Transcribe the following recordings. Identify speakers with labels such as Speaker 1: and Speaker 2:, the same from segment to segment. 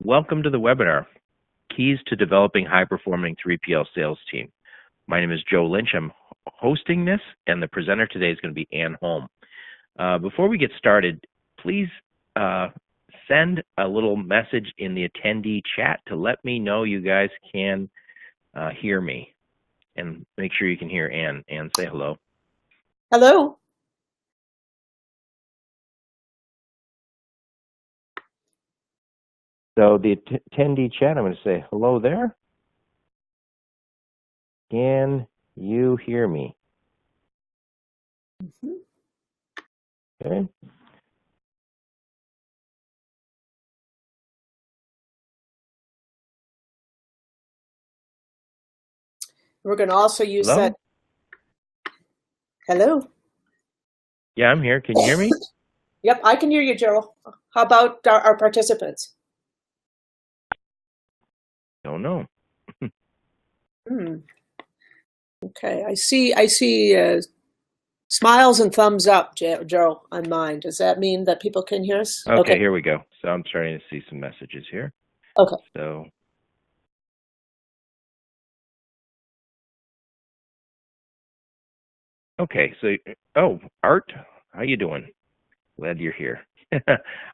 Speaker 1: Welcome to the webinar, Keys to Developing High-Performing 3PL Sales Team. My name is Joe Lynch. I'm hosting this, and the presenter today is going to be Ann Holm. Before we get started, please send a little message in the attendee chat to let me know you guys can hear me. And make sure you can hear Ann. Ann, say hello.
Speaker 2: Hello.
Speaker 1: So the attendee chat, I'm going to say hello there. Can you hear me? Okay.
Speaker 2: We're going to also use
Speaker 1: Hello?
Speaker 2: that. Hello.
Speaker 1: Yeah, I'm here. Can you hear me?
Speaker 2: Yep, I can hear you, Joe. How about our participants?
Speaker 1: Don't know.
Speaker 2: Okay, I see smiles and thumbs up, Joe, on mine. Does that mean that people can hear us?
Speaker 1: Okay, here we go. So I'm starting to see some messages here.
Speaker 2: Okay.
Speaker 1: So, okay, so, Art, how you doing? Glad you're here.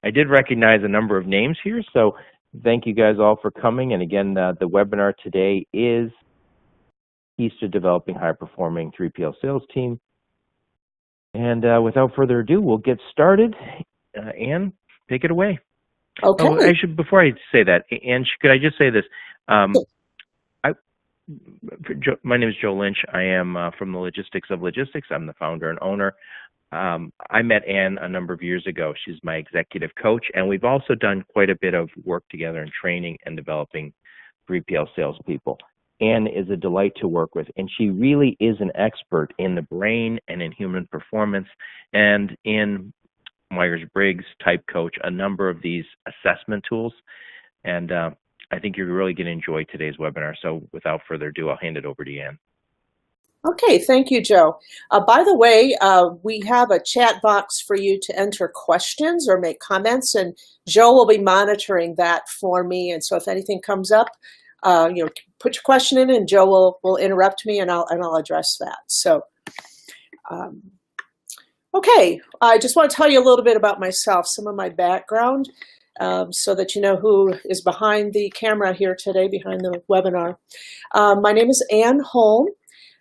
Speaker 1: I did recognize a number of names here, so thank you guys all for coming. And again, the webinar today is Keys to Developing High-Performing 3PL Sales Team. And without further ado, we'll get started. Ann, take it away.
Speaker 2: Okay.
Speaker 1: Oh, before I say that, Ann, could I just say this? My name is Joe Lynch. I am from the Logistics of Logistics. I'm the founder and owner. I met Ann a number of years ago. She's my executive coach, and we've also done quite a bit of work together in training and developing 3PL salespeople. Ann is a delight to work with, and she really is an expert in the brain and in human performance and in Myers-Briggs, Type Coach, a number of these assessment tools. And I think you're really going to enjoy today's webinar. So without further ado, I'll hand it over to Ann.
Speaker 2: Okay, thank you, Joe. By the way, we have a chat box for you to enter questions or make comments, and Joe will be monitoring that for me. And so if anything comes up, put your question in, and Joe will interrupt me, and I'll address that. So, okay, I just want to tell you a little bit about myself, some of my background, so that you know who is behind the camera here today, behind the webinar. My name is Ann Holm.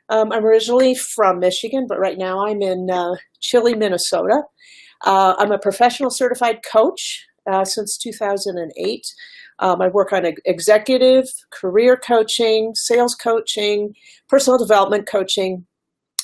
Speaker 2: I'm originally from Michigan, but right now I'm in chilly Minnesota. I'm a professional certified coach since 2008. I work on executive, career coaching, sales coaching, personal development coaching,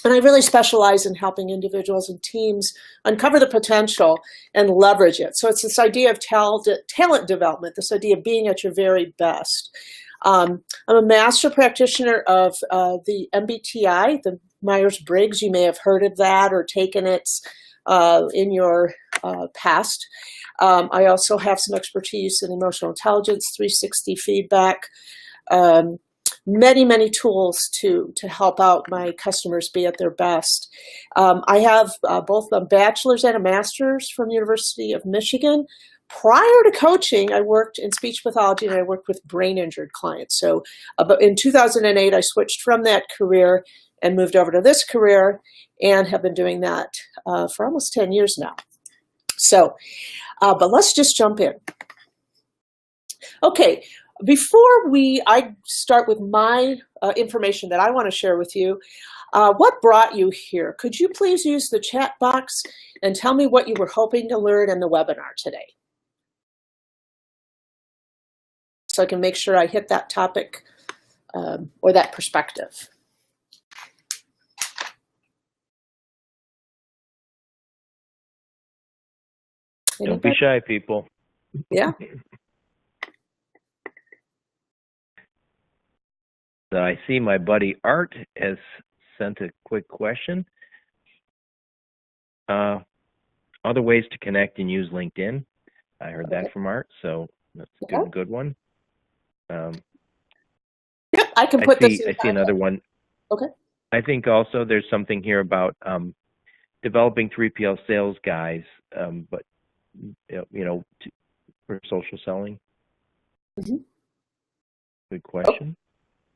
Speaker 2: and I really specialize in helping individuals and teams uncover the potential and leverage it. So it's this idea of talent development, this idea of being at your very best. I'm a master practitioner of the MBTI, the Myers-Briggs. You may have heard of that or taken it in your past. I also have some expertise in emotional intelligence, 360 feedback, many tools to help out my customers be at their best. I have both a bachelor's and a master's from the University of Michigan. Prior to coaching, I worked in speech pathology and I worked with brain injured clients. So in 2008, I switched from that career and moved over to this career and have been doing that for almost 10 years now. So, but let's just jump in. Okay, before I start with my information that I want to share with you, what brought you here? Could you please use the chat box and tell me what you were hoping to learn in the webinar today? So I can make sure I hit that topic or that perspective.
Speaker 1: Don't be shy, people.
Speaker 2: Yeah.
Speaker 1: So I see my buddy Art has sent a quick question. Other ways to connect and use LinkedIn. I heard that from Art, so that's a good one.
Speaker 2: Yep, I can put this in.
Speaker 1: I see another one.
Speaker 2: Okay.
Speaker 1: I think also there's something here about developing 3PL sales guys, but for social selling.
Speaker 2: Mhm.
Speaker 1: Good
Speaker 2: Oh,
Speaker 1: question.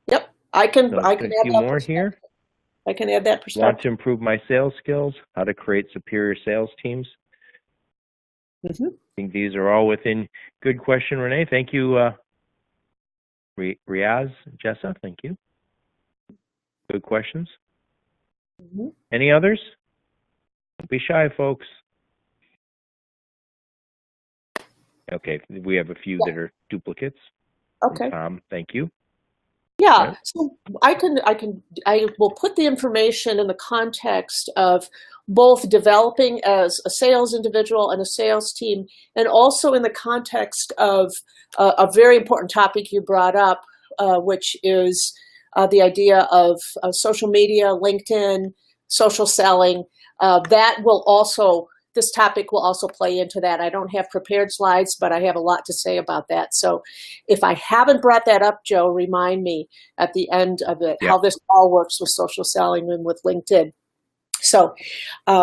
Speaker 2: yep. I can
Speaker 1: So
Speaker 2: I
Speaker 1: a
Speaker 2: can add
Speaker 1: few
Speaker 2: that
Speaker 1: more here.
Speaker 2: perspective. I can add that
Speaker 1: Want to
Speaker 2: perspective.
Speaker 1: improve my sales skills, how to create superior sales teams.
Speaker 2: Hmm.
Speaker 1: I think these are all within. Good question, Renee. Thank you, Riaz, Jessa. Thank you. Good questions.
Speaker 2: Hmm.
Speaker 1: Any others? Don't be shy, folks. Okay, we have a few
Speaker 2: Yeah.
Speaker 1: that are duplicates.
Speaker 2: Okay.
Speaker 1: Tom, thank you.
Speaker 2: Yeah,
Speaker 1: Right.
Speaker 2: so I will put the information in the context of both developing as a sales individual and a sales team, and also in the context of a very important topic you brought up, which is the idea of social media, LinkedIn, social selling. That will also, this topic will also play into that. I don't have prepared slides, but I have a lot to say about that. So if I haven't brought that up, Joe, remind me at the end of it,
Speaker 1: Yeah.
Speaker 2: how this all works with social selling and with LinkedIn. So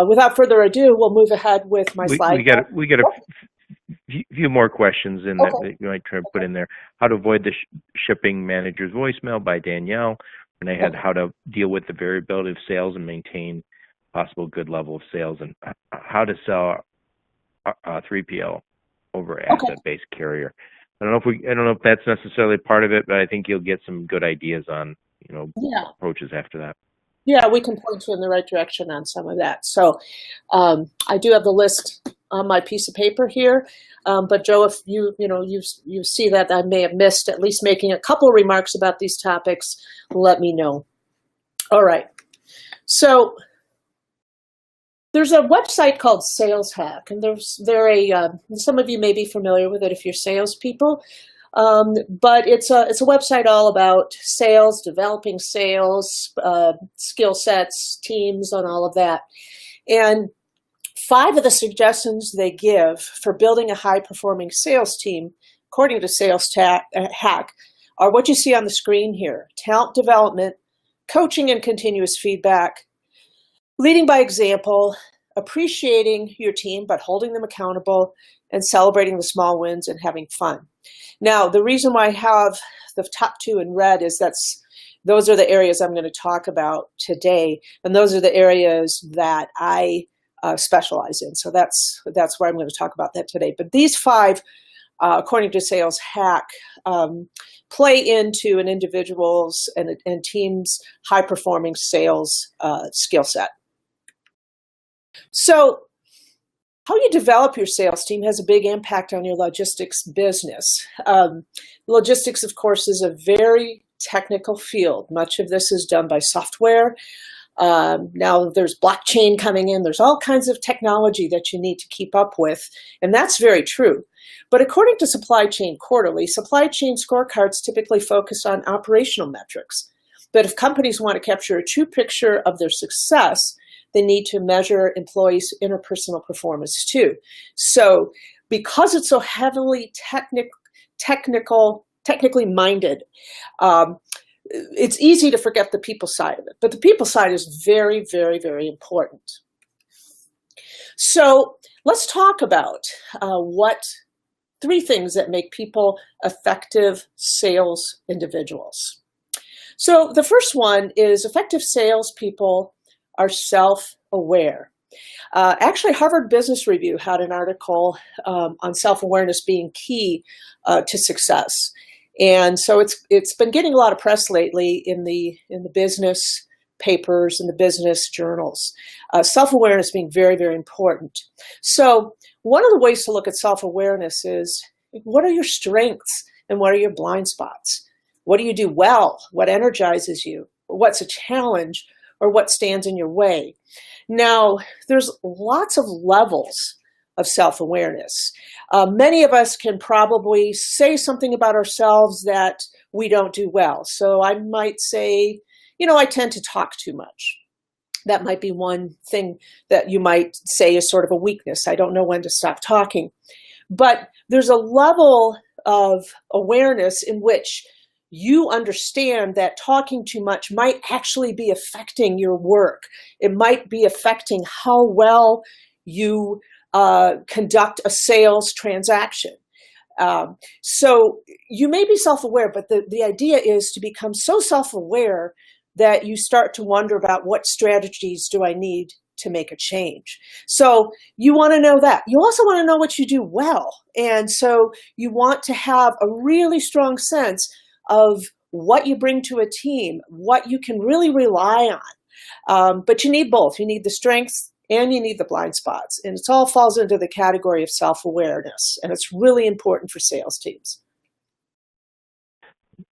Speaker 2: without further ado, we'll move ahead with my slide.
Speaker 1: We got a few more questions in that
Speaker 2: Okay.
Speaker 1: you might try to put in there. How to avoid the shipping manager's voicemail by Danielle. Renee had how to deal with the variability of sales and maintain possible good level of sales, and how to sell 3PL over
Speaker 2: Okay.
Speaker 1: asset-based carrier. I don't know if that's necessarily part of it, but I think you'll get some good ideas on
Speaker 2: Yeah.
Speaker 1: approaches after that.
Speaker 2: Yeah, we can point you in the right direction on some of that. So I do have the list on my piece of paper here. But Joe, if you see that I may have missed at least making a couple of remarks about these topics, let me know. All right. So there's a website called Sales Hack, and some of you may be familiar with it if you're salespeople. But it's a website all about sales, developing sales, skill sets, teams, and all of that. And 5 of the suggestions they give for building a high-performing sales team, according to Sales Hack, are what you see on the screen here: talent development, coaching and continuous feedback, leading by example, appreciating your team but holding them accountable, and celebrating the small wins and having fun. Now, the reason why I have the top 2 in red is those are the areas I'm going to talk about today, and those are the areas that I specialize in. So that's why I'm going to talk about that today. But these 5, according to Sales Hack, play into an individual's and team's high-performing sales skill set. So how you develop your sales team has a big impact on your logistics business. Logistics, of course, is a very technical field. Much of this is done by software. Now there's blockchain coming in. There's all kinds of technology that you need to keep up with, and that's very true. But according to Supply Chain Quarterly, supply chain scorecards typically focus on operational metrics. But if companies want to capture a true picture of their success, they need to measure employees' interpersonal performance too. So because it's so heavily technically minded, it's easy to forget the people side of it. But the people side is very, very, very important. So let's talk about what 3 things that make people effective sales individuals. So the first one is effective salespeople are self-aware. Actually, Harvard Business Review had an article on self-awareness being key to success, and so it's been getting a lot of press lately in the business papers and the business journals. Self-awareness being very, very important. So one of the ways to look at self-awareness is, what are your strengths and what are your blind spots? What do you do well? What energizes you? What's a challenge, or what stands in your way? Now, there's lots of levels of self-awareness. Many of us can probably say something about ourselves that we don't do well. So I might say, I tend to talk too much. That might be one thing that you might say is sort of a weakness. I don't know when to stop talking. But there's a level of awareness in which you understand that talking too much might actually be affecting your work. It might be affecting how well you conduct a sales transaction. So you may be self-aware, but the idea is to become so self-aware that you start to wonder about what strategies do I need to make a change. So you want to know that. You also want to know what you do well. And so you want to have a really strong sense of what you bring to a team, what you can really rely on. But you need both. You need the strengths and you need the blind spots. And it all falls into the category of self-awareness. And it's really important for sales teams.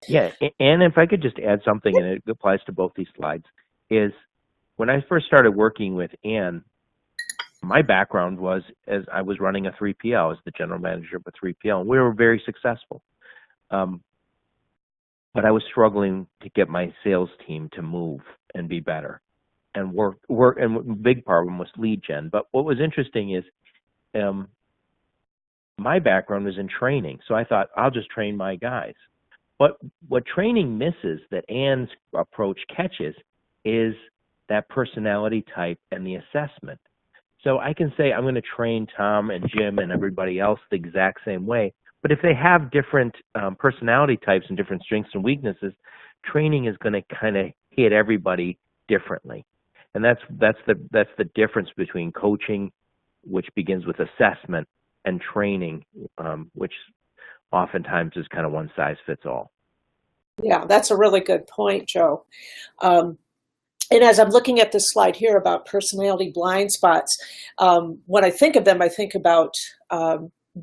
Speaker 1: Yeah, and if I could just add something, and it applies to both these slides, is when I first started working with Ann, my background was as I was running a 3PL, as the general manager of a 3PL, and we were very successful. But I was struggling to get my sales team to move and be better and work. And a big problem was lead gen. But what was interesting is my background was in training, so I thought I'll just train my guys. But what training misses that Ann's approach catches is that personality type and the assessment. So I can say I'm going to train Tom and Jim and everybody else the exact same way, but if they have different personality types and different strengths and weaknesses, training is going to kind of hit everybody differently. And that's the difference between coaching, which begins with assessment, and training, which oftentimes is kind of one size fits all.
Speaker 2: Yeah, that's a really good point, Joe. And as I'm looking at this slide here about personality blind spots, when I think of them, I think about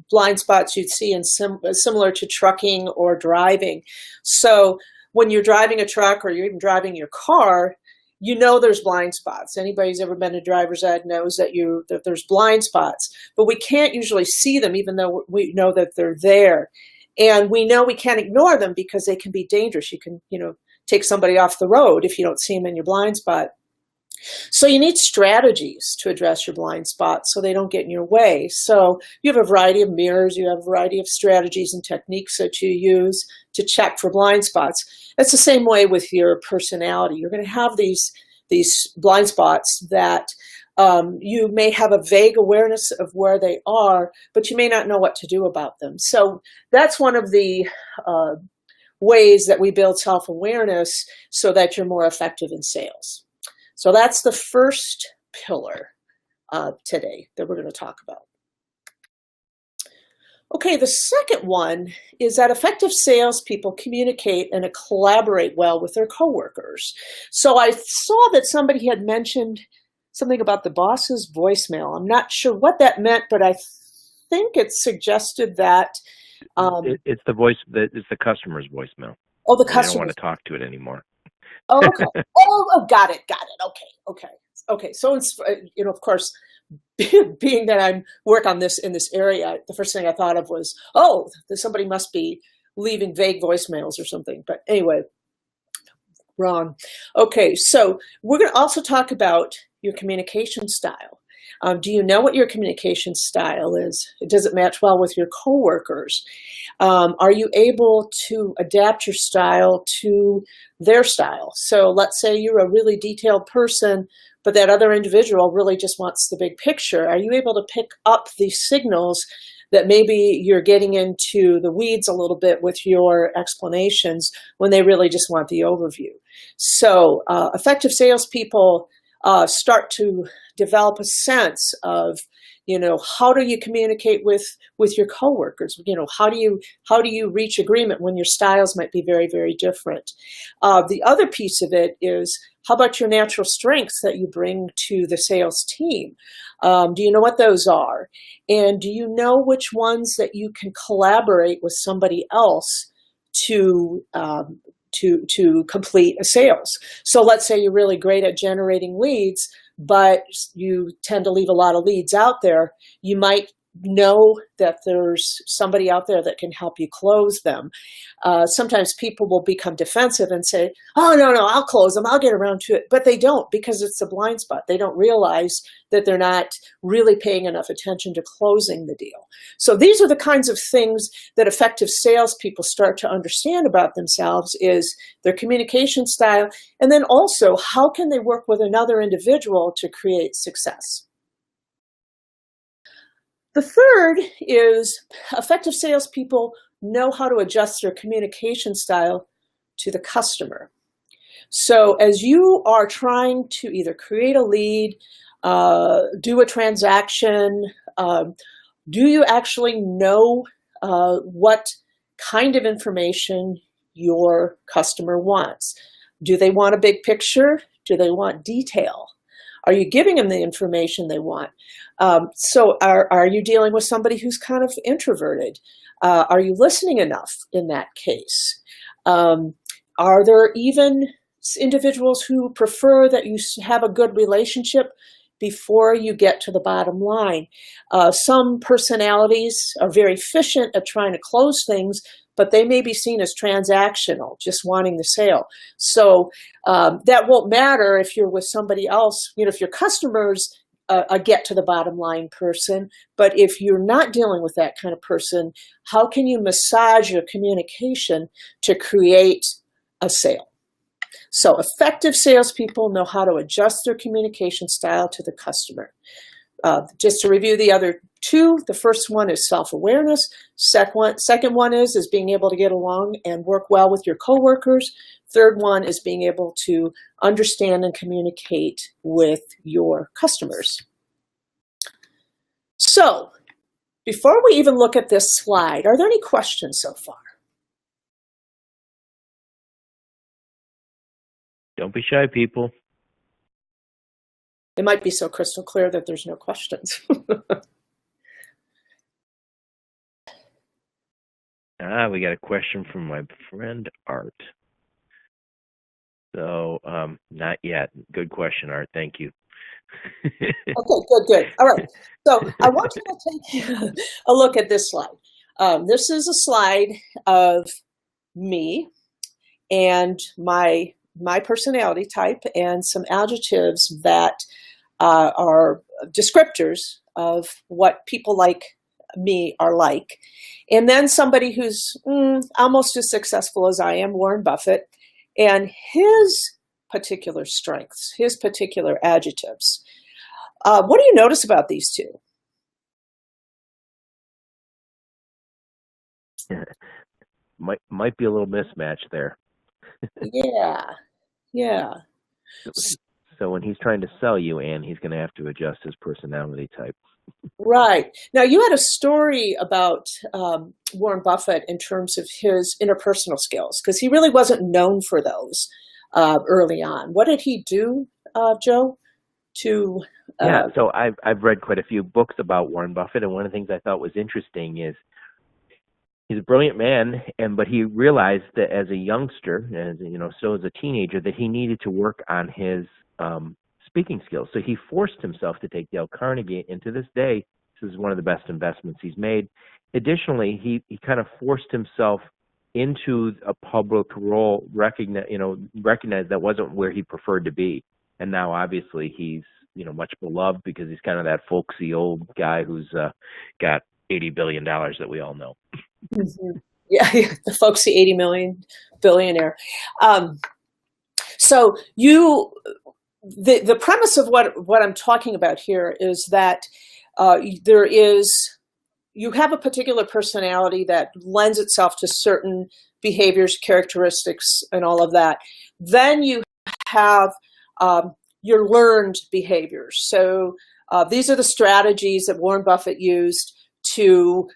Speaker 2: blind spots you'd see in similar to trucking or driving. So when you're driving a truck or you're even driving your car, you know there's blind spots. Anybody who's ever been to driver's ed knows that there's blind spots, but we can't usually see them even though we know that they're there. And we know we can't ignore them because they can be dangerous. You can, take somebody off the road if you don't see them in your blind spot. So you need strategies to address your blind spots so they don't get in your way. So you have a variety of mirrors, you have a variety of strategies and techniques that you use to check for blind spots. It's the same way with your personality. You're going to have these blind spots that you may have a vague awareness of where they are, but you may not know what to do about them. So that's one of the ways that we build self-awareness so that you're more effective in sales. So that's the first pillar today that we're going to talk about. Okay, the second one is that effective salespeople communicate and collaborate well with their coworkers. So I saw that somebody had mentioned something about the boss's voicemail. I'm not sure what that meant, but I think it suggested that
Speaker 1: it's the customer's voicemail.
Speaker 2: Oh, the customer.
Speaker 1: I don't want to talk to it anymore.
Speaker 2: Oh, okay. Got it. Okay. So, of course, being that I work on this in this area, the first thing I thought of was, somebody must be leaving vague voicemails or something. But anyway, wrong. Okay, so we're going to also talk about your communication style. Do you know what your communication style is? Does it match well with your coworkers? Are you able to adapt your style to their style? So let's say you're a really detailed person, but that other individual really just wants the big picture. Are you able to pick up these signals that maybe you're getting into the weeds a little bit with your explanations when they really just want the overview? So effective salespeople start to develop a sense of, how do you communicate with your coworkers? How do you reach agreement when your styles might be very, very different? The other piece of it is, how about your natural strengths that you bring to the sales team? Do you know what those are? And do you know which ones that you can collaborate with somebody else to complete a sales? So let's say you're really great at generating leads, but you tend to leave a lot of leads out there. You might know that there's somebody out there that can help you close them. Sometimes people will become defensive and say, oh, no, I'll close them. I'll get around to it. But they don't, because it's a blind spot. They don't realize that they're not really paying enough attention to closing the deal. So these are the kinds of things that effective salespeople start to understand about themselves, is their communication style, and then also how can they work with another individual to create success. The third is effective salespeople know how to adjust their communication style to the customer. So as you are trying to either create a lead, do a transaction, do you actually know what kind of information your customer wants? Do they want a big picture? Do they want detail? Are you giving them the information they want? So are you dealing with somebody who's kind of introverted? Are you listening enough in that case? Are there even individuals who prefer that you have a good relationship before you get to the bottom line? Some personalities are very efficient at trying to close things, but they may be seen as transactional, just wanting the sale. So that won't matter if you're with somebody else. You know, if your customers a get to the bottom line person, but if you're not dealing with that kind of person, how can you massage your communication to create a sale? So effective salespeople know how to adjust their communication style to the customer. Just to review the other two, the first one is self-awareness. Second one is being able to get along and work well with your coworkers. Third one is being able to understand and communicate with your customers. So before we even look at this slide, are there any questions so far?
Speaker 1: Don't be shy, people.
Speaker 2: It might be so crystal clear that there's no questions.
Speaker 1: We got a question from my friend Art. So, not yet. Good question, Art. Thank you.
Speaker 2: Okay, good. All right. So I want you to take a look at this slide. This is a slide of me and my personality type and some adjectives that are descriptors of what people like me are like. And then somebody who's almost as successful as I am, Warren Buffett, and his particular strengths, his particular adjectives. What do you notice about these two?
Speaker 1: Might be a little mismatch there.
Speaker 2: Yeah.
Speaker 1: So when he's trying to sell you, Ann, he's going to have to adjust his personality type.
Speaker 2: Right. Now, you had a story about Warren Buffett in terms of his interpersonal skills, because he really wasn't known for those early on. What did he do, Joe?
Speaker 1: So I've read quite a few books about Warren Buffett, and one of the things I thought was interesting is he's a brilliant man, but he realized that as a youngster, so as a teenager, that he needed to work on his speaking skills. So he forced himself to take Dale Carnegie, and to this day, this is one of the best investments he's made. Additionally, he kind of forced himself into a public role, recognized that wasn't where he preferred to be. And now obviously he's, much beloved because he's kind of that folksy old guy who's got $80 billion that we all know.
Speaker 2: Mm-hmm. Yeah, the folksy 80 million billionaire. So the premise of what I'm talking about here is that you have a particular personality that lends itself to certain behaviors, characteristics, and all of that. Then you have your learned behaviors. So these are the strategies that Warren Buffett used to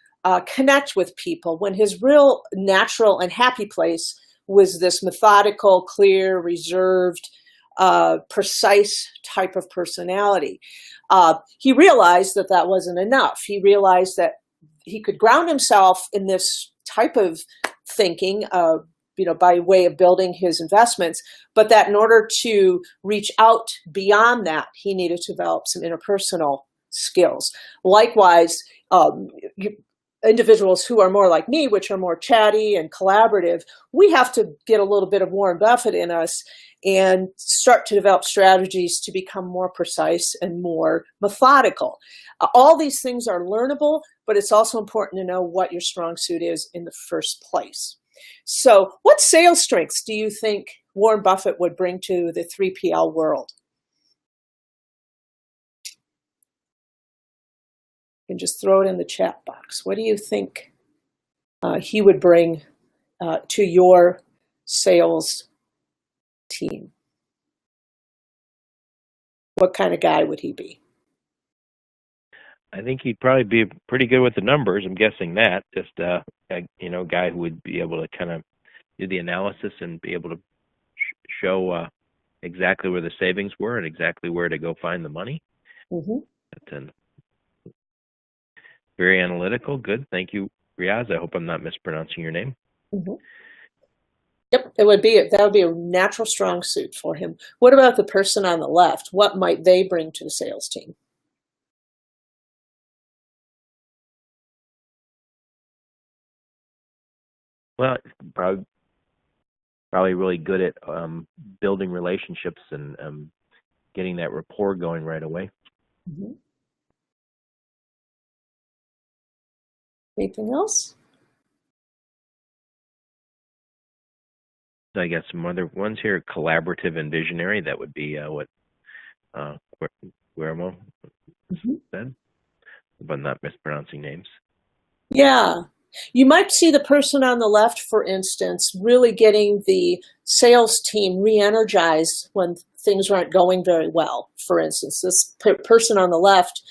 Speaker 2: connect with people when his real natural and happy place was this methodical, clear, reserved, precise type of personality. He realized that wasn't enough. He realized that he could ground himself in this type of thinking, by way of building his investments, but that in order to reach out beyond that, he needed to develop some interpersonal skills. Likewise, individuals who are more like me, which are more chatty and collaborative, we have to get a little bit of Warren Buffett in us and start to develop strategies to become more precise and more methodical. All these things are learnable, but it's also important to know what your strong suit is in the first place. So what sales strengths do you think Warren Buffett would bring to the 3PL world? can just throw it in the chat box. What do you think he would bring to your sales team? What kind of guy would he be?
Speaker 1: I think he'd probably be pretty good with the numbers. I'm guessing that. Just a guy who would be able to kind of do the analysis and be able to show exactly where the savings were and exactly where to go find the money.
Speaker 2: Mm-hmm.
Speaker 1: Very analytical. Good. Thank you, Riaz. I hope I'm not mispronouncing your name.
Speaker 2: Mm-hmm. Yep, that would be a natural strong suit for him. What about the person on the left? What might they bring to the sales team?
Speaker 1: Well, probably really good at building relationships and getting that rapport going right away.
Speaker 2: Mm-hmm. Anything else?
Speaker 1: I got some other ones here. Collaborative and visionary. That would be what Guillermo said. If I'm not mispronouncing names.
Speaker 2: Yeah. You might see the person on the left, for instance, really getting the sales team re-energized when things aren't going very well. For instance, this person on the left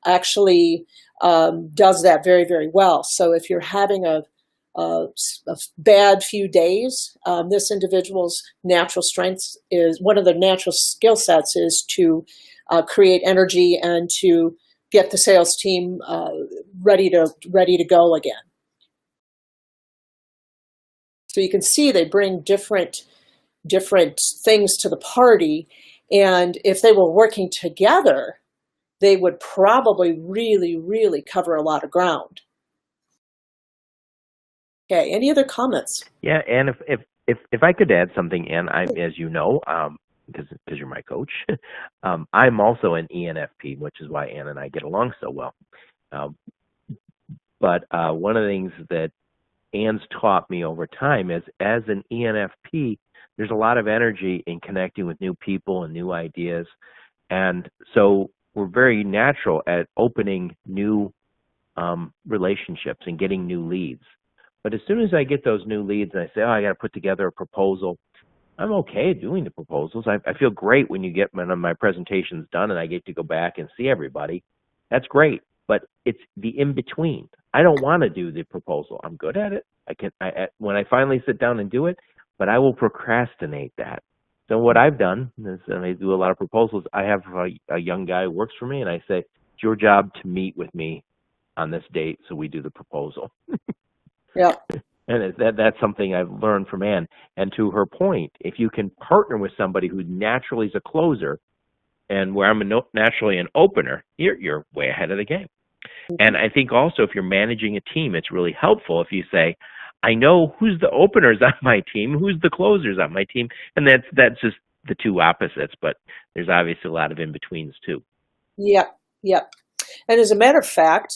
Speaker 2: actually does that very, very well. So if you're having a bad few days, this individual's natural strength is, one of the natural skill sets is to create energy and to get the sales team ready to go again. So you can see they bring different things to the party, and if they were working together, they would probably really, really cover a lot of ground. Okay, any other comments?
Speaker 1: Yeah, and if I could add something, Ann, as you know, because you're my coach, I'm also an ENFP, which is why Ann and I get along so well. But one of the things that Ann's taught me over time is, as an ENFP, there's a lot of energy in connecting with new people and new ideas. And so we're very natural at opening new relationships and getting new leads. But as soon as I get those new leads and I say, oh, I got to put together a proposal, I'm okay doing the proposals. I feel great when my presentation's done and I get to go back and see everybody. That's great. But it's the in-between. I don't want to do the proposal. I'm good at it. When I finally sit down and do it, but I will procrastinate that. So what I've done is, and I do a lot of proposals, I have a young guy who works for me, and I say, it's your job to meet with me on this date so we do the proposal.
Speaker 2: Yeah.
Speaker 1: And that's something I've learned from Ann. And to her point, if you can partner with somebody who naturally is a closer, and where I'm naturally an opener, you're way ahead of the game. And I think also if you're managing a team, it's really helpful if you say, I know who's the openers on my team, who's the closers on my team, and that's just the two opposites, but there's obviously a lot of in-betweens too.
Speaker 2: Yep. And as a matter of fact,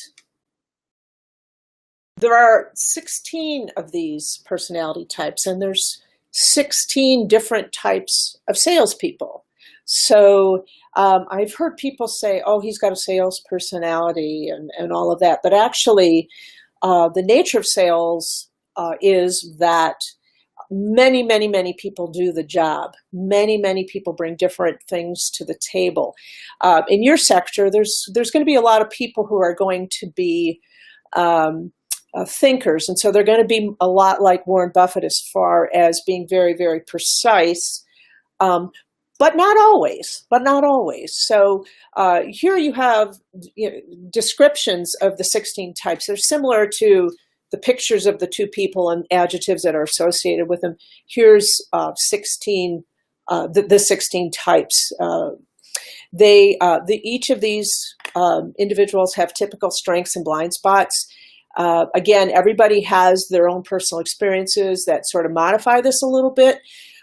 Speaker 2: there are 16 of these personality types, and there's 16 different types of salespeople. So I've heard people say, oh, he's got a sales personality and all of that. But actually, the nature of sales is that many people do the job. Many people bring different things to the table. In your sector, there's going to be a lot of people who are going to be thinkers. And so they're going to be a lot like Warren Buffett as far as being very, very precise. But not always. So here you have descriptions of the 16 types. They're similar to the pictures of the two people and adjectives that are associated with them. Here's 16, the 16 types. Each of these individuals have typical strengths and blind spots. Again, everybody has their own personal experiences that sort of modify this a little bit.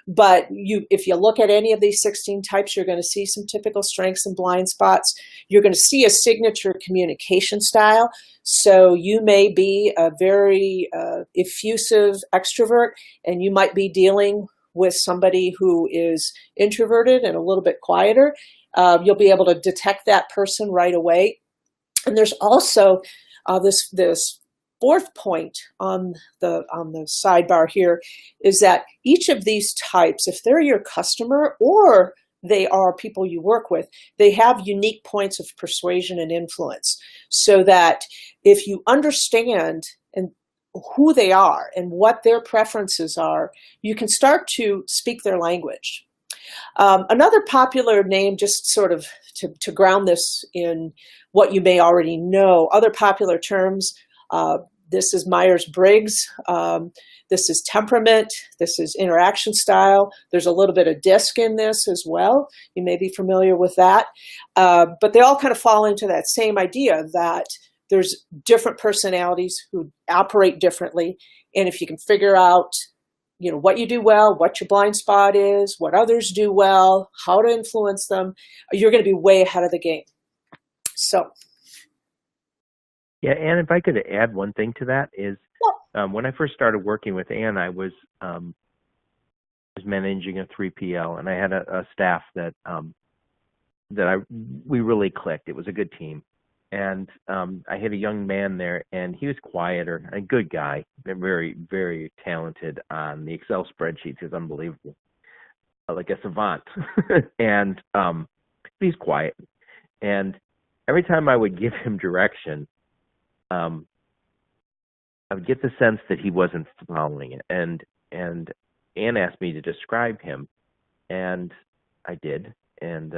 Speaker 2: But if you look at any of these 16 types, you're going to see some typical strengths and blind spots. You're going to see a signature communication style. So you may be a very effusive extrovert, and you might be dealing with somebody who is introverted and a little bit quieter. You'll be able to detect that person right away. And there's also this fourth point on the sidebar here is that each of these types, if they're your customer or they are people you work with, they have unique points of persuasion and influence. So that if you understand and who they are and what their preferences are, you can start to speak their language. Another popular name, just sort of to ground this in what you may already know, other popular terms, this is Myers-Briggs, this is temperament, this is interaction style. There's a little bit of DISC in this as well. You may be familiar with that. But they all kind of fall into that same idea that there's different personalities who operate differently. And if you can figure out what you do well, what your blind spot is, what others do well, how to influence them, you're going to be way ahead of the game. So.
Speaker 1: Yeah, Ann, if I could add one thing to that is when I first started working with Ann, I was managing a 3PL, and I had a staff that we really clicked. It was a good team. And I had a young man there, and he was quieter, a good guy, very, very talented on the Excel spreadsheets. He was unbelievable, like a savant. And he's quiet. And every time I would give him direction, I would get the sense that he wasn't following it. And Ann asked me to describe him, and I did. And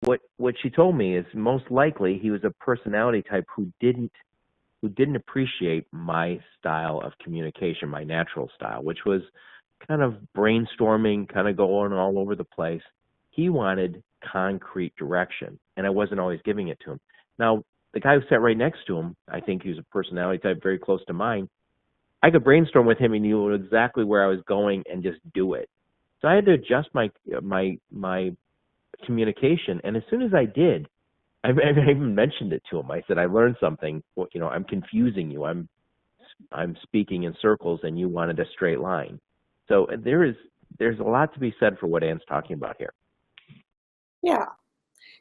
Speaker 1: what she told me is most likely he was a personality type who didn't appreciate my style of communication, my natural style, which was kind of brainstorming, kind of going all over the place. He wanted concrete direction, and I wasn't always giving it to him. Now, the guy who sat right next to him, I think he was a personality type very close to mine. I could brainstorm with him and he knew exactly where I was going and just do it. So I had to adjust my communication, and as soon as I did, I even mentioned it to him. I said, I learned something. Well, I'm confusing you. I'm speaking in circles, and you wanted a straight line. So there's a lot to be said for what Ann's talking about here.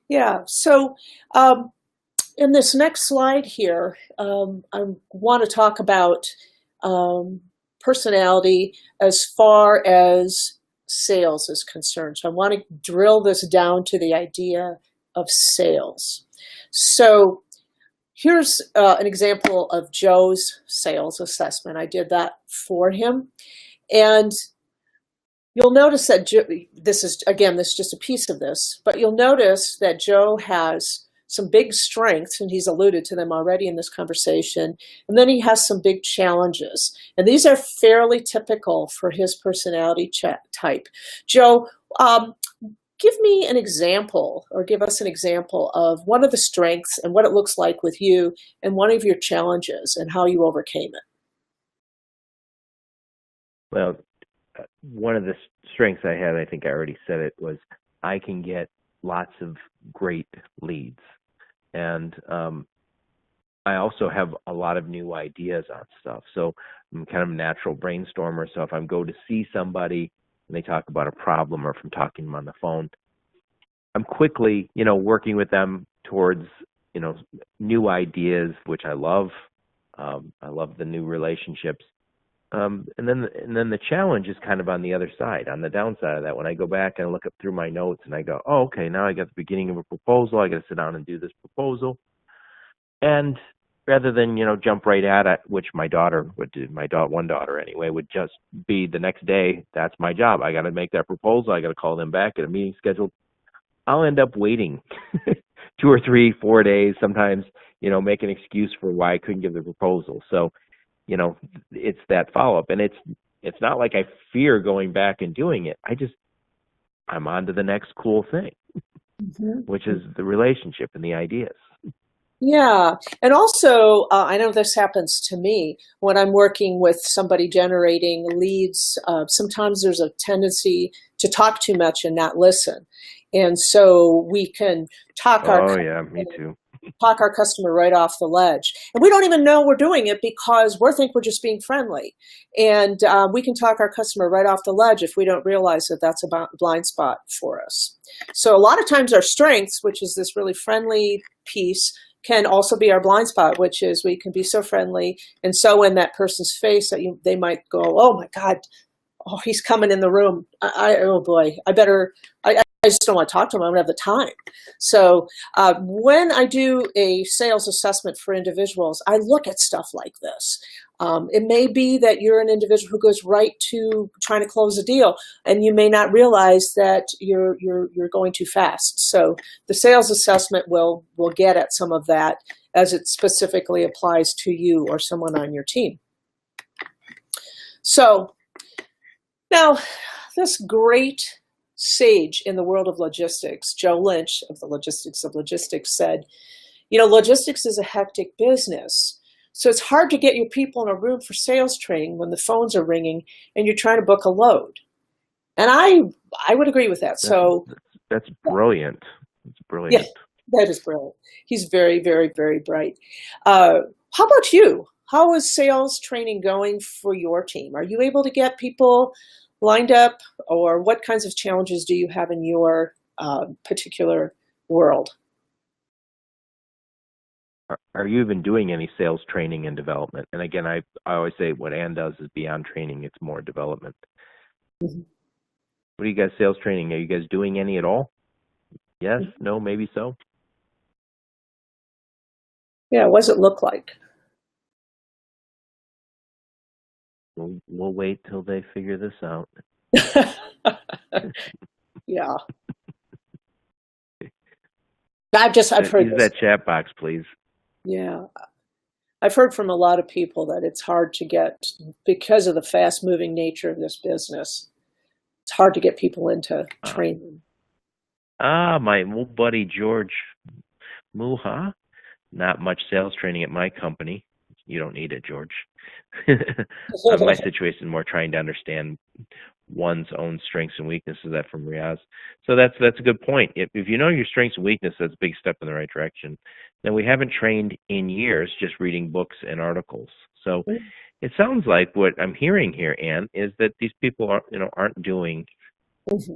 Speaker 2: Yeah. So in this next slide here, I want to talk about personality as far as sales is concerned. So I want to drill this down to the idea of sales. So here's an example of Joe's sales assessment. I did that for him. And you'll notice that this is just a piece of this, but you'll notice that Joe has some big strengths, and he's alluded to them already in this conversation, and then he has some big challenges. And these are fairly typical for his personality type. Joe, give me an example, or give us an example of one of the strengths and what it looks like with you, and one of your challenges and how you overcame it.
Speaker 1: Well, one of the strengths I had, I think I already said it, was I can get lots of great leads. And I also have a lot of new ideas on stuff. So I'm kind of a natural brainstormer. So if I'm going to see somebody and they talk about a problem, or if I'm talking to them on the phone, I'm quickly, working with them towards, new ideas, which I love. I love the new relationships. And then the challenge is kind of on the other side, on the downside of that. When I go back and look up through my notes and I go, oh, okay, now I got the beginning of a proposal. I got to sit down and do this proposal. And rather than, jump right at it, which my daughter would do, one daughter anyway, would just be the next day, that's my job. I got to make that proposal. I got to call them back, get a meeting scheduled. I'll end up waiting 2 or 3, 4 days, sometimes, make an excuse for why I couldn't give the proposal. So, it's that follow-up, and it's not like I fear going back and doing it. I'm on to the next cool thing, which is the relationship and the ideas.
Speaker 2: Yeah. And also, I know this happens to me when I'm working with somebody generating leads. Sometimes there's a tendency to talk too much and not listen. And so we can talk
Speaker 1: me too.
Speaker 2: Talk our customer right off the ledge. And we don't even know we're doing it because we think we're just being friendly. And we can talk our customer right off the ledge if we don't realize that that's a blind spot for us. So a lot of times our strengths, which is this really friendly, piece can also be our blind spot, which is we can be so friendly and so in that person's face that they might go, oh my God, oh, he's coming in the room. Oh boy, I just don't want to talk to him. I don't have the time. So when I do a sales assessment for individuals, I look at stuff like this. It may be that you're an individual who goes right to trying to close a deal, and you may not realize that you're going too fast. So the sales assessment will get at some of that as it specifically applies to you or someone on your team. So now, this great sage in the world of logistics, Joe Lynch of the Logistics of Logistics, said, logistics is a hectic business. So it's hard to get your people in a room for sales training when the phones are ringing and you're trying to book a load. And I would agree with that.
Speaker 1: That's brilliant. It's brilliant.
Speaker 2: Yeah, that is brilliant. He's very, very, very bright. How about you? How is sales training going for your team? Are you able to get people lined up, or what kinds of challenges do you have in your particular world?
Speaker 1: Are you even doing any sales training and development? And again, I always say what Ann does is beyond training, it's more development. Mm-hmm. What do you guys sales training? Are you guys doing any at all? Yes, mm-hmm. No, maybe so.
Speaker 2: Yeah, what does it look like?
Speaker 1: We'll wait till they figure this out.
Speaker 2: Yeah. I've heard
Speaker 1: use that chat box, please.
Speaker 2: Yeah. I've heard from a lot of people that it's hard to get, because of the fast moving nature of this business, it's hard to get people into training.
Speaker 1: My old buddy George Muha, not much sales training at my company. You don't need it, George. My situation is more trying to understand one's own strengths and weaknesses. That from Riaz. So that's a good point. If you know your strengths and weaknesses, that's a big step in the right direction. Then we haven't trained in years just reading books and articles. So it sounds like what I'm hearing here, Ann, is that these people aren't doing. Mm-hmm.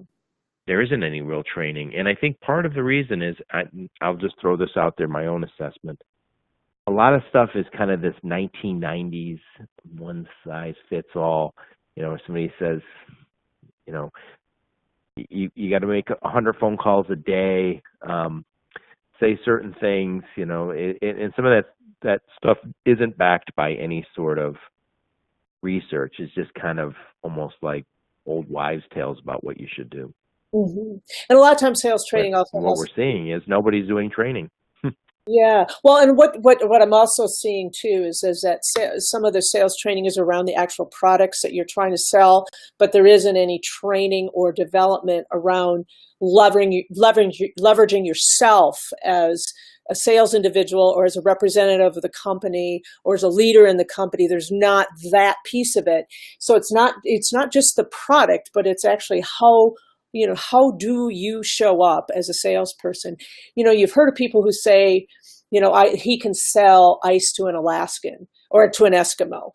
Speaker 1: There isn't any real training, and I think part of the reason is I'll just throw this out there, my own assessment. A lot of stuff is kind of this 1990s one size fits all. Somebody says, you got to make 100 phone calls a day, say certain things, and some of that stuff isn't backed by any sort of research. It's just kind of almost like old wives' tales about what you should do.
Speaker 2: Mm-hmm. And a lot of times sales training also
Speaker 1: what we're seeing is nobody's doing training.
Speaker 2: Yeah. Well, and what I'm also seeing too is that some of the sales training is around the actual products that you're trying to sell, but there isn't any training or development around leveraging yourself as a sales individual or as a representative of the company or as a leader in the company. There's not that piece of it. So it's not just the product, but it's actually how do you show up as a salesperson? You've heard of people who say, he can sell ice to an Alaskan or to an Eskimo.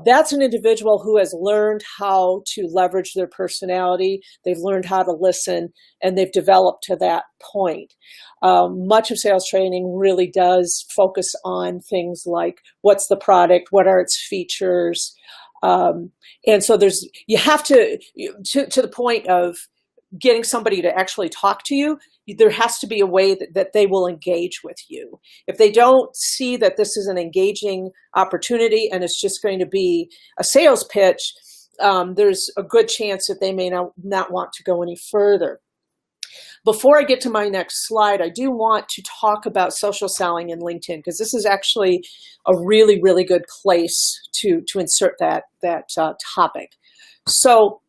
Speaker 2: That's an individual who has learned how to leverage their personality. They've learned how to listen, and they've developed to that point. Much of sales training really does focus on things like what's the product, what are its features, and so you have to the point of getting somebody to actually talk to you, there has to be a way that they will engage with you. If they don't see that this is an engaging opportunity and it's just going to be a sales pitch, there's a good chance that they may not want to go any further. Before I get to my next slide, I do want to talk about social selling in LinkedIn, because this is actually a really, really good place to insert that topic. So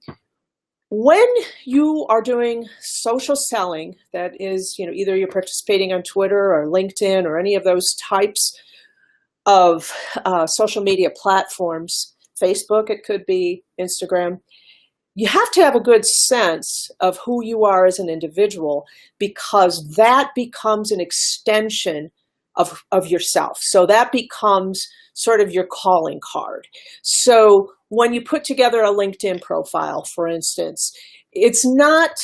Speaker 2: when you are doing social selling, that is, either you're participating on Twitter or LinkedIn or any of those types of social media platforms, Facebook, it could be Instagram, you have to have a good sense of who you are as an individual, because that becomes an extension of yourself. So that becomes sort of your calling card. So when you put together a LinkedIn profile, for instance, it's not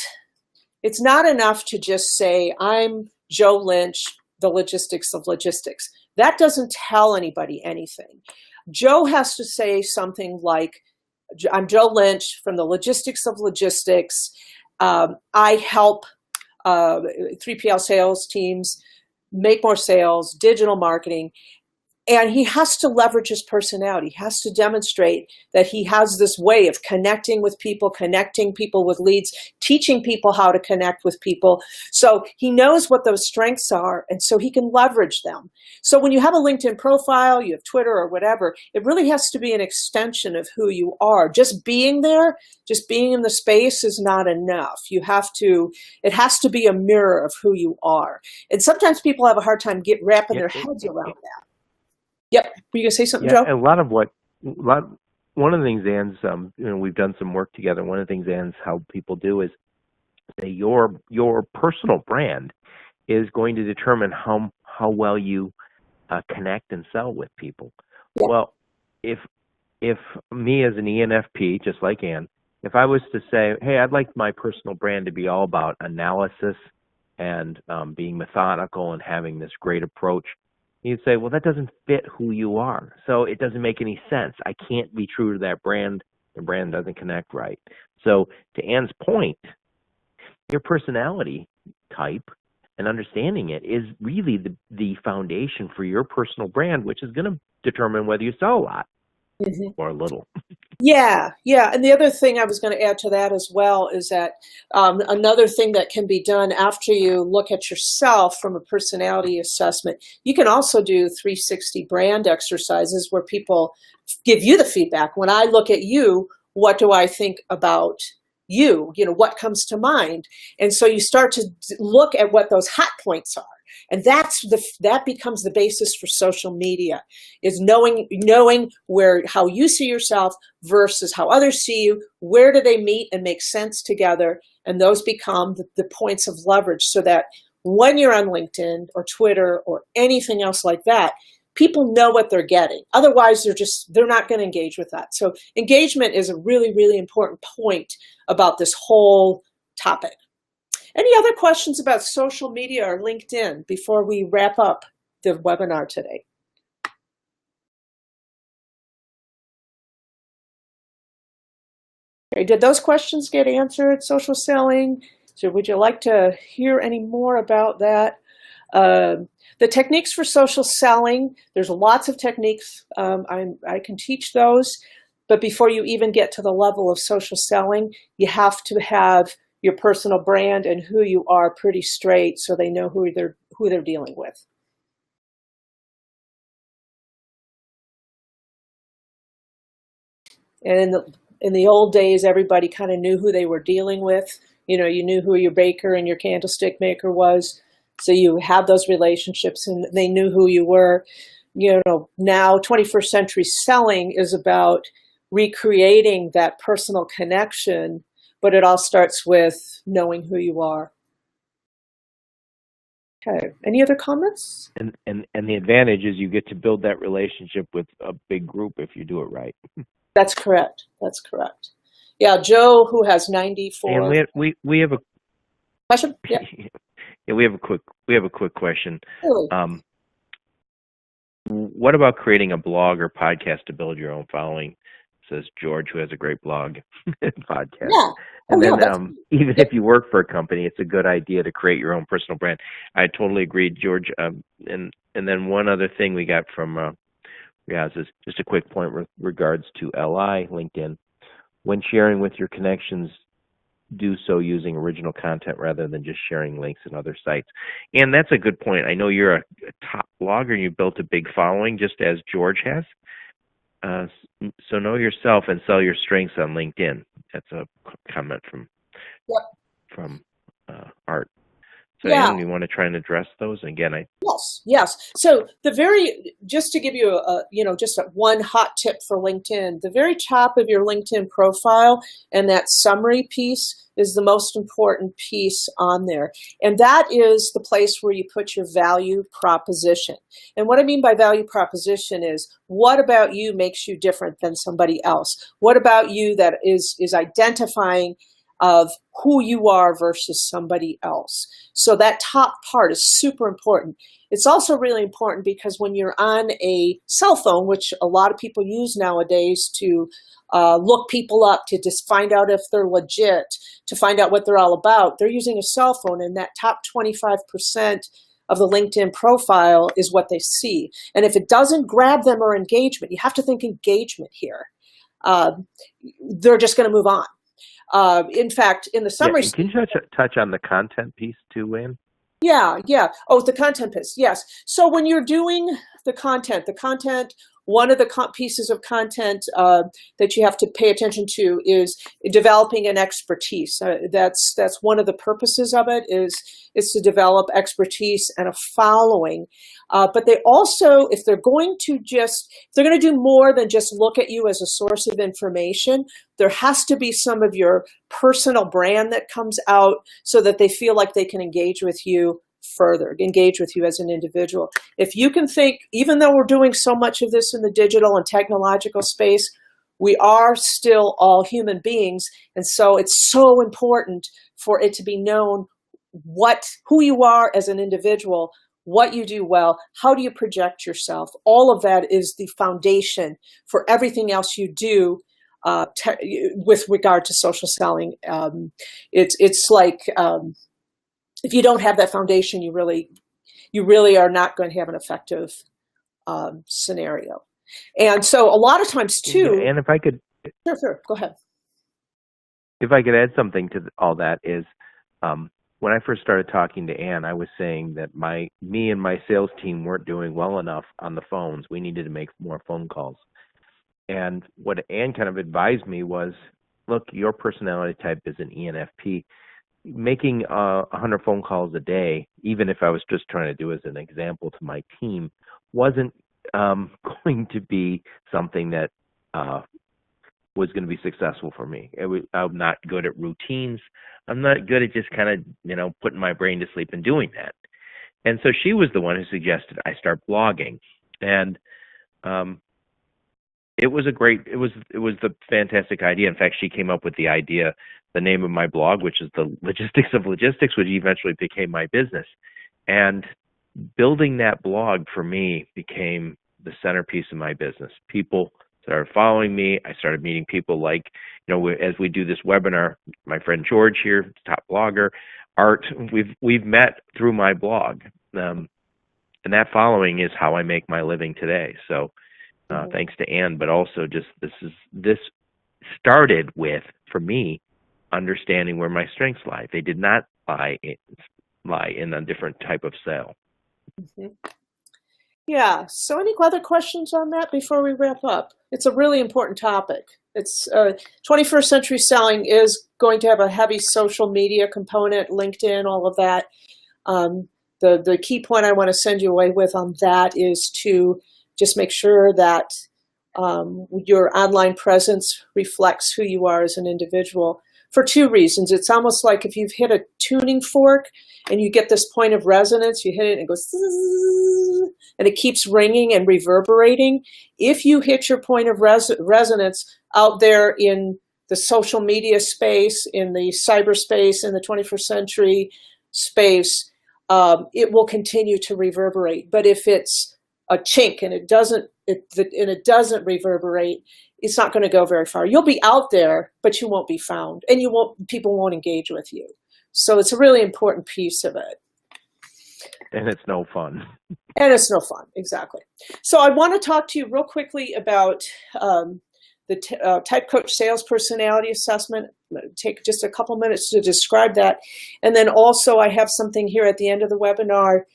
Speaker 2: enough to just say, I'm Joe Lynch, the logistics of logistics. That doesn't tell anybody anything. Joe has to say something like, I'm Joe Lynch from the logistics of logistics. I help 3PL sales teams make more sales, digital marketing. And he has to leverage his personality. He has to demonstrate that he has this way of connecting with people, connecting people with leads, teaching people how to connect with people. So he knows what those strengths are, and so he can leverage them. So when you have a LinkedIn profile, you have Twitter or whatever, it really has to be an extension of who you are. Just being there, just being in the space is not enough. It has to be a mirror of who you are. And sometimes people have a hard time wrapping their heads around that. Yep. Were you gonna say something, Joe?
Speaker 1: One of the things Ann's, we've done some work together. One of the things Ann's how people do is say your personal brand is going to determine how well you connect and sell with people. Yep. Well, if me as an ENFP, just like Ann, if I was to say, hey, I'd like my personal brand to be all about analysis and being methodical and having this great approach, you'd say, well, that doesn't fit who you are. So it doesn't make any sense. I can't be true to that brand. The brand doesn't connect right. So to Ann's point, your personality type and understanding it is really the foundation for your personal brand, which is going to determine whether you sell a lot or a little.
Speaker 2: Yeah. And the other thing I was going to add to that as well is that another thing that can be done after you look at yourself from a personality assessment, you can also do 360 brand exercises where people give you the feedback. When I look at you, what do I think about you? What comes to mind? And so you start to look at what those hot points are. And that becomes the basis for social media, is knowing how you see yourself versus how others see you. Where do they meet and make sense together? And those become the points of leverage, so that when you're on LinkedIn or Twitter or anything else like that, people know what they're getting. Otherwise, they're not going to engage with that. So engagement is a really, really important point about this whole topic. Any other questions about social media or LinkedIn before we wrap up the webinar today? Okay, did those questions get answered? Social selling? So would you like to hear any more about that? The techniques for social selling, there's lots of techniques. I can teach those, but before you even get to the level of social selling, you have to have your personal brand and who you are pretty straight, so they know who they're dealing with. And in the old days, everybody kind of knew who they were dealing with. You knew who your baker and your candlestick maker was, so you had those relationships, and they knew who you were. Now 21st century selling is about recreating that personal connection, but it all starts with knowing who you are. Okay, any other comments?
Speaker 1: And the advantage is you get to build that relationship with a big group if you do it right.
Speaker 2: That's correct. Yeah, Joe, who has 94.
Speaker 1: And we have a
Speaker 2: question. Yeah.
Speaker 1: Yeah, we have a quick question.
Speaker 2: Really?
Speaker 1: What about creating a blog or podcast to build your own following? Says George, who has a great blog and podcast.
Speaker 2: Yeah.
Speaker 1: And then even if you work for a company, it's a good idea to create your own personal brand. I totally agree, George. And then one other thing we got from Riaz is just a quick point with regards to LI, LinkedIn. When sharing with your connections, do so using original content rather than just sharing links in other sites. And that's a good point. I know you're a top blogger and you built a big following, just as George has. So know yourself and sell your strengths on LinkedIn. That's a comment from Art. So Ann, you want to try and address those? And again,
Speaker 2: Yes. So just to give you one hot tip for LinkedIn, the very top of your LinkedIn profile and that summary piece is the most important piece on there. And that is the place where you put your value proposition. And what I mean by value proposition is, what about you makes you different than somebody else? What about you that is identifying of who you are versus somebody else. So that top part is super important. It's also really important because when you're on a cell phone, which a lot of people use nowadays to look people up, to just find out if they're legit, to find out what they're all about, they're using a cell phone, and that top 25% of the LinkedIn profile is what they see. And if it doesn't grab them or engagement, you have to think engagement here. They're just going to move on. In fact, in the summary,
Speaker 1: can you touch on the content piece too, Ann?
Speaker 2: Yeah. Oh, the content piece. Yes. So when you're doing the content, one of the pieces of content that you have to pay attention to is developing an expertise. That's one of the purposes of it is to develop expertise and a following. But they also, if they're going to do more than just look at you as a source of information, there has to be some of your personal brand that comes out so that they feel like they can engage with you further, engage with you as an individual. If you can think, even though we're doing so much of this in the digital and technological space, we are still all human beings. And so it's so important for it to be known who you are as an individual, what you do well, how do you project yourself. All of that is the foundation for everything else you do with regard to social selling. It's like, if you don't have that foundation, you really are not going to have an effective scenario. And so a lot of times too.
Speaker 1: And if I could,
Speaker 2: sure, go ahead.
Speaker 1: If I could add something to all that is, when I first started talking to Ann, I was saying that me and my sales team weren't doing well enough on the phones. We needed to make more phone calls. And what Ann kind of advised me was, look, your personality type is an ENFP. Making 100 phone calls a day, even if I was just trying to do as an example to my team, wasn't going to be something that was going to be successful for me. I'm not good at routines. I'm not good at just kind of, putting my brain to sleep and doing that. And so she was the one who suggested I start blogging. And it was the fantastic idea. In fact, she came up with the idea, the name of my blog, which is the Logistics of Logistics, which eventually became my business. And building that blog for me became the centerpiece of my business. People started following me. I started meeting people like, as we do this webinar, my friend George here, top blogger, Art, we've met through my blog. And that following is how I make my living today. So thanks to Ann, but also just this started with, for me, understanding where my strengths lie. They did not lie in a different type of sale.
Speaker 2: Mm-hmm. Yeah. So any other questions on that before we wrap up? It's a really important topic. It's 21st century selling is going to have a heavy social media component, LinkedIn, all of that. The key point I want to send you away with on that is to just make sure that your online presence reflects who you are as an individual for two reasons. It's almost like if you've hit a tuning fork and you get this point of resonance, you hit it and it goes, and it keeps ringing and reverberating. If you hit your point of resonance out there in the social media space, in the cyberspace, in the 21st century space, it will continue to reverberate. But if it's a chink and it doesn't reverberate, it's not going to go very far. You'll be out there, but you won't be found, and people won't engage with you. So it's a really important piece of it.
Speaker 1: And it's no fun.
Speaker 2: And it's no fun, exactly. So I want to talk to you real quickly about the Type Coach Sales Personality Assessment. Take just a couple minutes to describe that. And then also I have something here at the end of the webinar,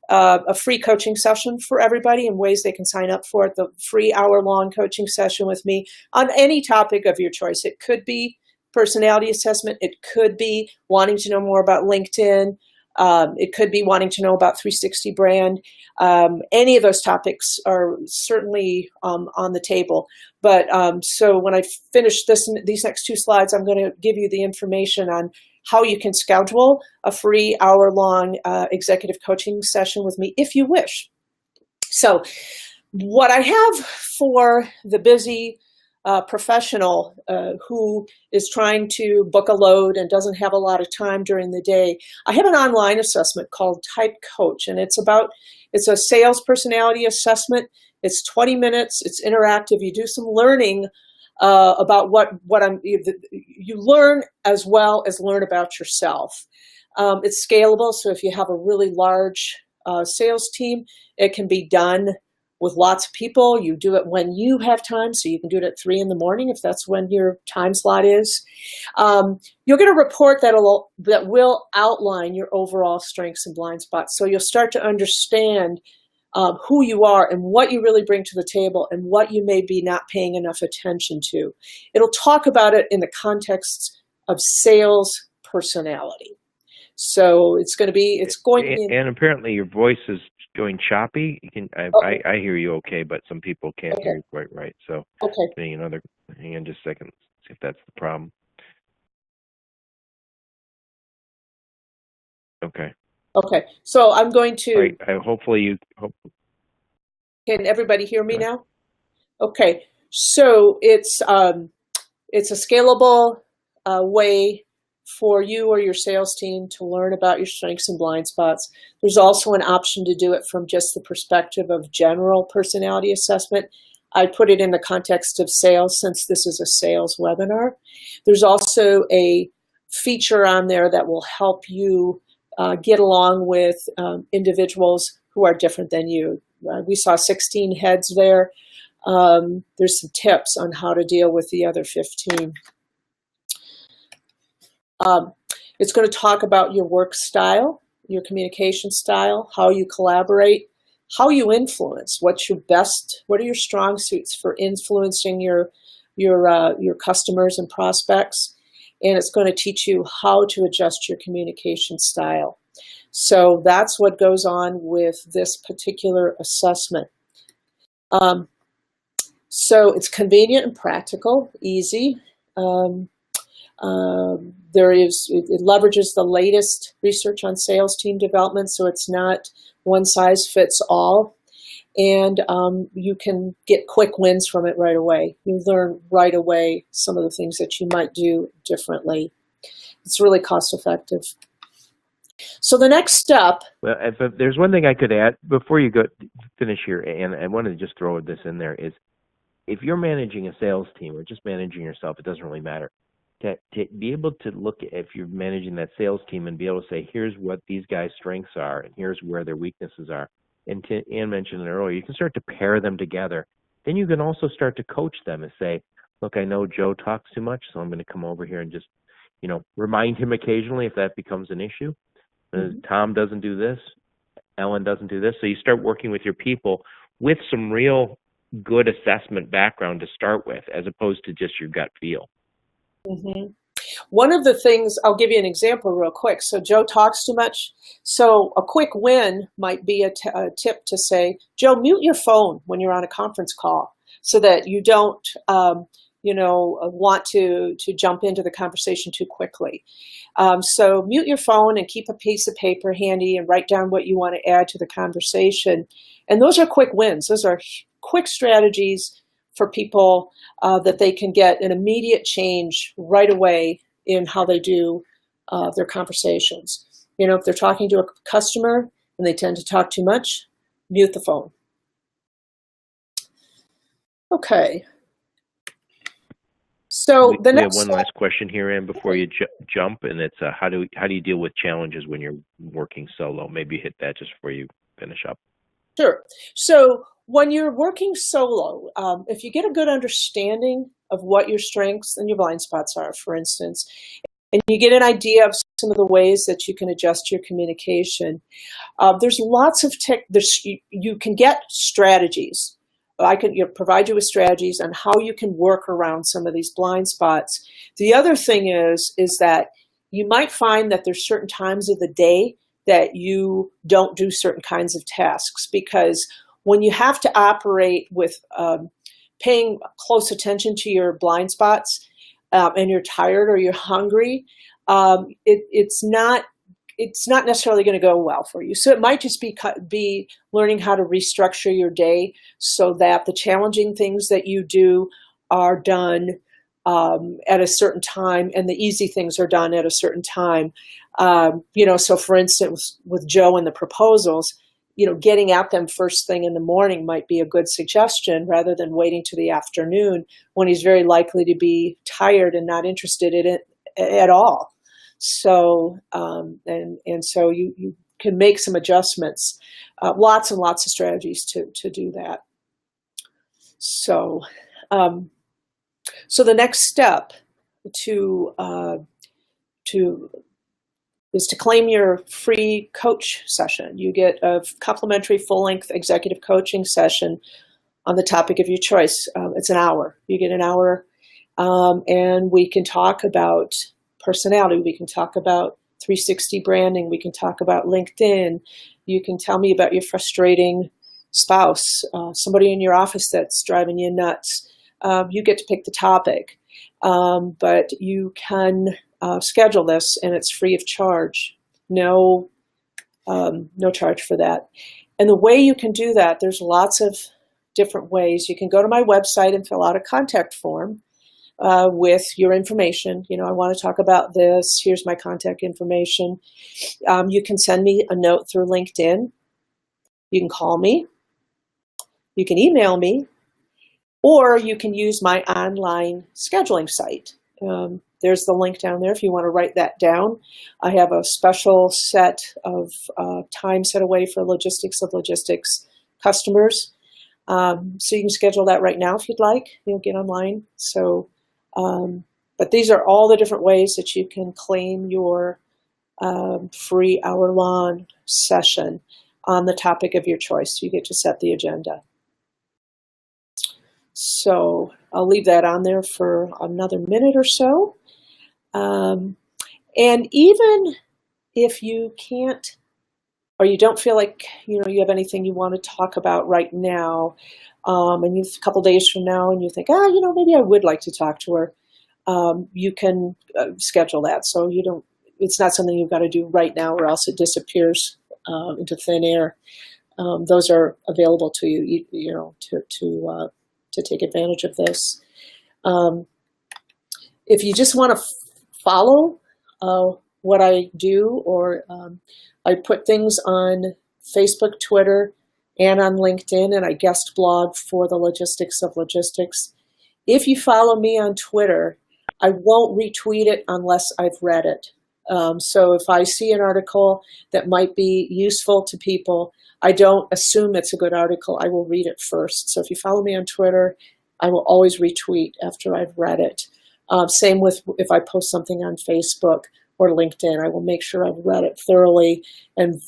Speaker 2: a free coaching session for everybody and ways they can sign up for it. The free hour-long coaching session with me on any topic of your choice. It could be personality assessment. It could be wanting to know more about LinkedIn. It could be wanting to know about 360 brand. Any of those topics are certainly on the table. But so when I finish these next two slides, I'm going to give you the information on how you can schedule a free hour-long executive coaching session with me if you wish. So what I have for the busy professional who is trying to book a load and doesn't have a lot of time during the day, I have an online assessment called Type Coach, and it's a sales personality assessment. It's 20 minutes. It's interactive. You do some learning about you learn as well as learn about yourself. It's scalable, so if you have a really large sales team, it can be done with lots of people. You do it when you have time, so you can do it at 3 in the morning if that's when your time slot is. You'll get a report that will outline your overall strengths and blind spots, so you'll start to understand who you are and what you really bring to the table and what you may be not paying enough attention to. It'll talk about it in the context of sales personality. So it's going to be.
Speaker 1: And apparently your voice is going choppy. I hear you okay, but some people can't hear you quite right. So hang on just a second, see if that's the problem. Okay.
Speaker 2: Okay. So I'm going to.
Speaker 1: Hopefully
Speaker 2: Can everybody hear me now? Okay. So it's a scalable way for you or your sales team to learn about your strengths and blind spots. There's also an option to do it from just the perspective of general personality assessment. I put it in the context of sales since this is a sales webinar. There's also a feature on there that will help you get along with individuals who are different than you. We saw 16 heads there. There's some tips on how to deal with the other 15. It's going to talk about your work style, your communication style, how you collaborate, how you influence, what are your strong suits for influencing your customers and prospects, and it's going to teach you how to adjust your communication style. So that's what goes on with this particular assessment. So it's convenient and practical, easy. It leverages the latest research on sales team development, so it's not one size fits all. And you can get quick wins from it right away. You learn right away some of the things that you might do differently. It's really cost effective. So the next step.
Speaker 1: Well, if there's one thing I could add before you finish here, and I wanted to just throw this in there, is if you're managing a sales team or just managing yourself, it doesn't really matter. To be able to look at, if you're managing that sales team, and be able to say, here's what these guys' strengths are and here's where their weaknesses are. And Ann mentioned it earlier, you can start to pair them together. Then you can also start to coach them and say, look, I know Joe talks too much, so I'm going to come over here and just, remind him occasionally if that becomes an issue. Tom doesn't do this. Ellen doesn't do this. So you start working with your people with some real good assessment background to start with, as opposed to just your gut feel.
Speaker 2: Mm-hmm. One of the things, I'll give you an example real quick. So Joe talks too much. So a quick win might be a tip to say, Joe, mute your phone when you're on a conference call so that you don't, want to jump into the conversation too quickly. So mute your phone and keep a piece of paper handy and write down what you want to add to the conversation. And those are quick wins. Those are quick strategies for people that they can get an immediate change right away in how they do their conversations. If they're talking to a customer and they tend to talk too much, mute the phone. Okay. So
Speaker 1: we have one last question here, Ann, before you jump, and it's how do you deal with challenges when you're working solo? Maybe hit that just before you finish up.
Speaker 2: Sure. So when you're working solo, if you get a good understanding of what your strengths and your blind spots are, for instance, and you get an idea of some of the ways that you can adjust your communication, there's lots of you can get strategies. I can provide you with strategies on how you can work around some of these blind spots. The other thing is that you might find that there's certain times of the day that you don't do certain kinds of tasks, because when you have to operate with paying close attention to your blind spots and you're tired or you're hungry, it's not necessarily going to go well for you. So it might just be learning how to restructure your day so that the challenging things that you do are done at a certain time, and the easy things are done at a certain time. So for instance, with Joe and the proposals, getting at them first thing in the morning might be a good suggestion rather than waiting to the afternoon when he's very likely to be tired and not interested in it at all. So, so you can make some adjustments, lots and lots of strategies to do that. So, so the next step is to claim your free coach session. You get a complimentary full-length executive coaching session on the topic of your choice. It's an hour. You get an hour, and we can talk about personality. We can talk about 360 branding. We can talk about LinkedIn. You can tell me about your frustrating spouse, somebody in your office that's driving you nuts. You get to pick the topic, but you can schedule this, and it's free of charge. No charge for that. And the way you can do that, there's lots of different ways. You can go to my website and fill out a contact form with your information. I want to talk about this. Here's my contact information. You can send me a note through LinkedIn. You can call me. You can email me. Or you can use my online scheduling site. There's the link down there if you want to write that down. I have a special set of time set away for Logistics of Logistics customers. So you can schedule that right now if you'd like. Get online. So, but these are all the different ways that you can claim your free hour-long session on the topic of your choice. You get to set the agenda. So I'll leave that on there for another minute or so. And even if you can't, or you don't feel like you have anything you want to talk about right now, and a couple days from now, and you think, maybe I would like to talk to her, you can schedule that. So it's not something you've got to do right now, or else it disappears into thin air. Those are available to you, to take advantage of this. If you just want to follow what I do, or I put things on Facebook, Twitter, and on LinkedIn, and I guest blog for the Logistics of Logistics. If you follow me on Twitter, I won't retweet it unless I've read it. So if I see an article that might be useful to people, I don't assume it's a good article. I will read it first. So if you follow me on Twitter, I will always retweet after I've read it. Same with if I post something on Facebook or LinkedIn, I will make sure I've read it thoroughly and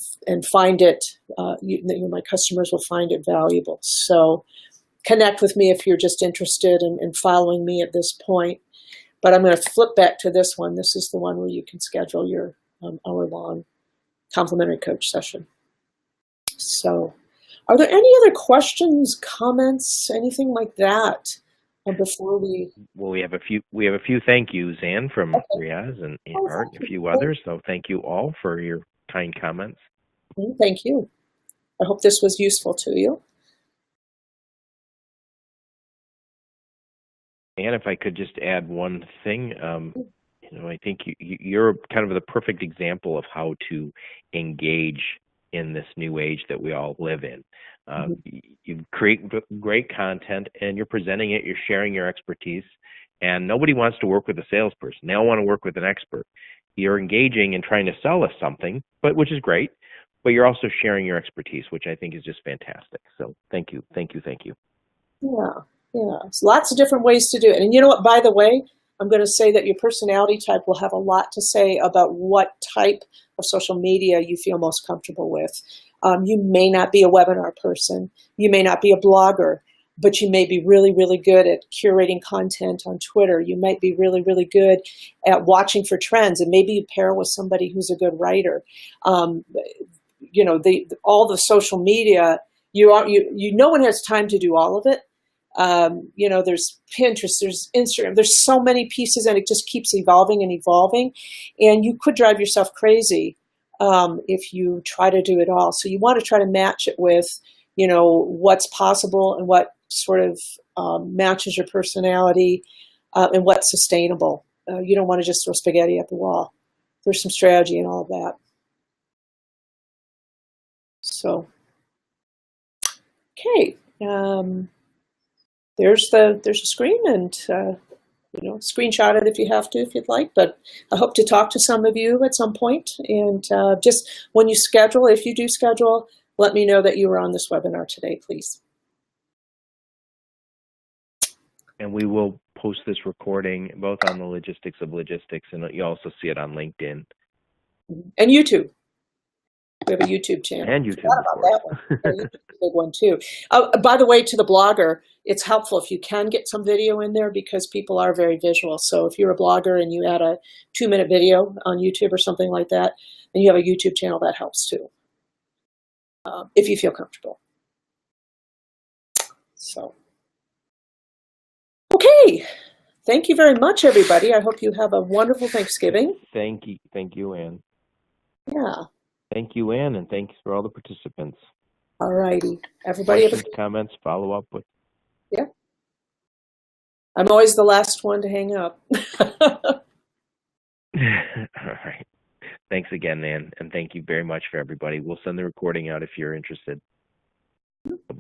Speaker 2: find it, my customers will find it valuable. So connect with me if you're just interested in following me at this point. But I'm going to flip back to this one. This is the one where you can schedule your hour-long complimentary coach session. So are there any other questions, comments, anything like that before we?
Speaker 1: Well, we have a few thank yous, Ann, from Riaz and Art, and a few others. So thank you all for your kind comments.
Speaker 2: Thank you. I hope this was useful to you.
Speaker 1: And if I could just add one thing, I think you're kind of the perfect example of how to engage in this new age that we all live in. You create great content, and you're presenting it, you're sharing your expertise, and nobody wants to work with a salesperson. They all want to work with an expert. You're engaging and trying to sell us something, which is great, but you're also sharing your expertise, which I think is just fantastic. So thank you.
Speaker 2: Yeah, it's lots of different ways to do it. And you know what, by the way, I'm going to say that your personality type will have a lot to say about what type of social media you feel most comfortable with. You may not be a webinar person. You may not be a blogger, but you may be really, really good at curating content on Twitter. You might be really, really good at watching for trends, and maybe you pair with somebody who's a good writer. All the social media, no one has time to do all of it. There's Pinterest, there's Instagram, there's so many pieces, and it just keeps evolving and evolving. And you could drive yourself crazy if you try to do it all. So you want to try to match it with what's possible and what sort of matches your personality, and what's sustainable. You don't want to just throw spaghetti at the wall. There's some strategy in all of that. So, okay, there's a screen, and screenshot it if you have to, if you'd like. But I hope to talk to some of you at some point. And just when you schedule, if you do schedule, let me know that you were on this webinar today, please.
Speaker 1: And we will post this recording both on the Logistics of Logistics, and you also see it on LinkedIn.
Speaker 2: And YouTube. We have a YouTube channel.
Speaker 1: And YouTube,
Speaker 2: about that one. YouTube's a big one too. By the way, to the blogger, it's helpful if you can get some video in there, because people are very visual. So if you're a blogger and you add a 2-minute video on YouTube or something like that, and you have a YouTube channel, that helps too, if you feel comfortable. So, okay. Thank you very much, everybody. I hope you have a wonderful Thanksgiving.
Speaker 1: Thank you, Ann.
Speaker 2: Yeah.
Speaker 1: Thank you, Ann, and thanks for all the participants.
Speaker 2: All righty. Everybody
Speaker 1: Questions, comments, follow up with.
Speaker 2: Yeah. I'm always the last one to hang up.
Speaker 1: All right. Thanks again, Ann, and thank you very much for everybody. We'll send the recording out if you're interested. Bye-bye.